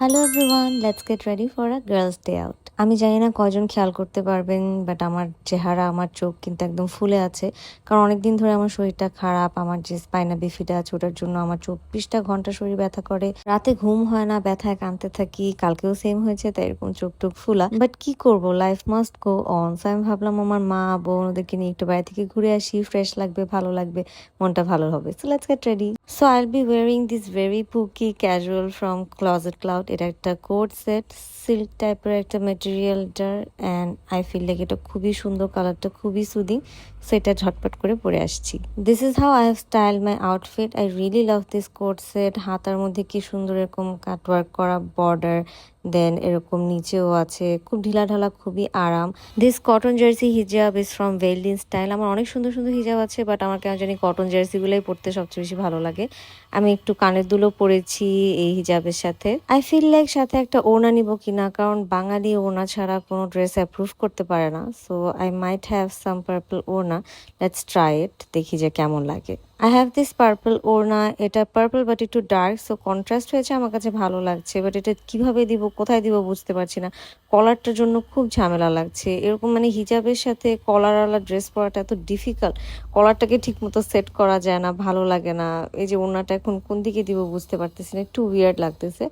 Hello everyone, let's get ready for a girls day out. আমি জানি না কয়জন খেয়াল করতে পারবেন, বাট আমার চেহারা, আমার চোখ কিন্তু একদম ফুলে আছে। কারণ অনেকদিন ধরে আমার শরীরটা খারাপ। আমার যে স্পাইনা বিফিটা আছে ওটার জন্য আমার 24টা ঘন্টা শরীর ব্যথা করে, রাতে ঘুম হয় না, ব্যথায় কাঁদতে থাকি। কালকেও সেম হয়েছে, তাই এরকম চোখ টোক ফুলা। বাট কি করব, life must go on. So আমি ভাবলাম আমার মা বোন ওদেরকে নিয়ে একটু বাইরে থেকে ঘুরে আসি, ফ্রেশ লাগবে, ভালো লাগবে, মনটা ভালো হবে। So let's get ready. So I'll be wearing this very pookie casual from closet cloud. এটা একটা কোট সেট, সিল্ক টাইপের একটা মেটেরিয়ালটার, অ্যান্ড আই ফিল লাইক এটা খুবই সুন্দর, কালারটা খুবই সুদিং। সো এটা ঝটপট করে পরে আসছি। This is how I have style my outfit. I really love this coat set. হাতার মধ্যে কি সুন্দর এরকম কাটওয়ার্ক করা বর্ডার, দেন এরকম নিচেও আছে, খুব ঢিলা ঢালা, খুবই আরাম। দিস কটন জার্সি হিজাব ইজ ফ্রম ভেলডিন স্টাইল। আমার অনেক সুন্দর সুন্দর হিজাব আছে, বাট আমার কেন জানি কটন জার্সিগুলোই পরতে সবচেয়ে বেশি ভালো লাগে। আমি একটু কানের দুলও পরেছি এই হিজাবের সাথে। আই ফিল লাইক সাথে একটা ওড়না নিব কিনা, কারণ বাঙালি ওড়না ছাড়া কোনো ড্রেস অ্যাপ্রুভ করতে পারে না। So I might have some purple ওড়না। লেটস ট্রাই ইট, দেখি যে কেমন লাগে। আই হ্যাভ দিস পার্পল ওড়না। এটা পার্পল বাট একটু ডার্ক, সো কন্ট্রাস্ট হয়েছে, আমার কাছে ভালো লাগছে। বাট এটা কিভাবে দিব, কোথায় দিব বুঝতে পারছি না। কলারটার জন্য খুব ঝামেলা লাগছে। এরকম মানে হিজাবের সাথে কলারওয়ালা ড্রেস পরাটা এত ডিফিকাল্ট। কলারটাকে ঠিক মতো সেট করা যায় না, ভালো লাগে না। এই যে ওড়নাটা এখন কোন দিকে দিব বুঝতে পারতেছি না, একটু উইয়ার্ড লাগতেছে।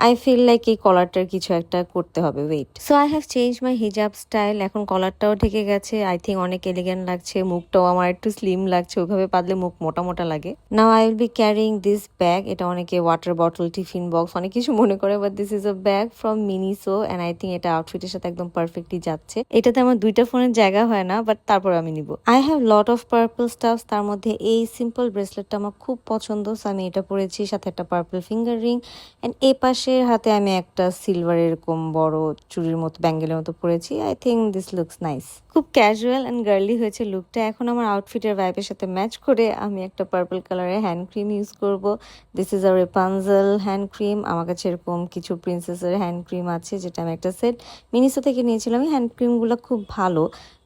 আই ফিল লাইক এই কলারটার কিছু একটা করতে হবে। Wait, so I have change my hijab style. এখন কলারটাও ঢেকে গেছে, আই থিঙ্ক অনেক এলিগেন্ট লাগছে। মুখটাও আমার একটু স্লিম লাগছে, ওইভাবে পাতলে মুখ মোটা মোটা লাগে। Now I will be carrying this bag. এটা অনেকে ওয়াটার বটল, টিফিন বক্স অনেক কিছু মনে করে, but this is a bag from Miniso, and I think এটা আউটফিটের সাথে একদম পারফেক্টলি যাচ্ছে। এটাতে আমার দুইটা ফোনের জায়গা হয় না, বাট তারপর আমি নিব। I have lot of purple staff, তার মধ্যে এই সিম্পল ব্রেসলেটটা আমার খুব পছন্দ, সো আমি এটা পরেছি, সাথে একটা পার্পল ফিঙ্গার রিং। অ্যান্ড এই পাশের হাতে আমি একটা সিলভার এরকম বড় চুড়ির মতো, ব্যাঙ্গেলের মতো পরেছি। I think this looks nice. খুব ক্যাজুয়াল অ্যান্ড গার্লি হয়েছে লুকটা। এখন আমার আউটফিটের ভাইবের সাথে ম্যাচ করে আমি একটা পার্পল কালারের হ্যান্ড ক্রিম ইউজ করব। This is a Rapunzel hand cream. আমার কাছে এরকম কিছু প্রিন্সেসের হ্যান্ড ক্রিম আছে, যেটা আমি একটা সেট মিনিসো থেকে নিয়েছিলাম। এই হ্যান্ড ক্রিমগুলো খুব ভালো,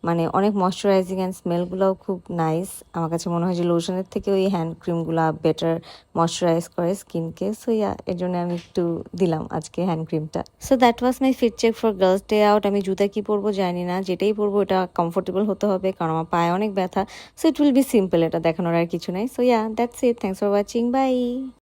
মানে অনেক ময়শ্চারাইজিং অ্যান্ড স্মেলগুলোও খুব নাইস। আমার কাছে মনে হয় যে লোশনের থেকে ওই হ্যান্ড ক্রিমগুলো বেটার ময়শ্চারাইজ করে স্কিনকে। সো ইয়া, এর জন্য আমি একটু দিলাম আজকে হ্যান্ড ক্রিমটা। So that was my fit check for girls day out. আমি জুতা কি পরবো জানি না, যেটাই পরবো এটা কমফোর্টেবল হতে হবে, কারণ আমার পায়ে অনেক ব্যথা। So it will be simple, এটা দেখানোর আর কিছু নাই। So yeah, that's it. Thanks for watching, by.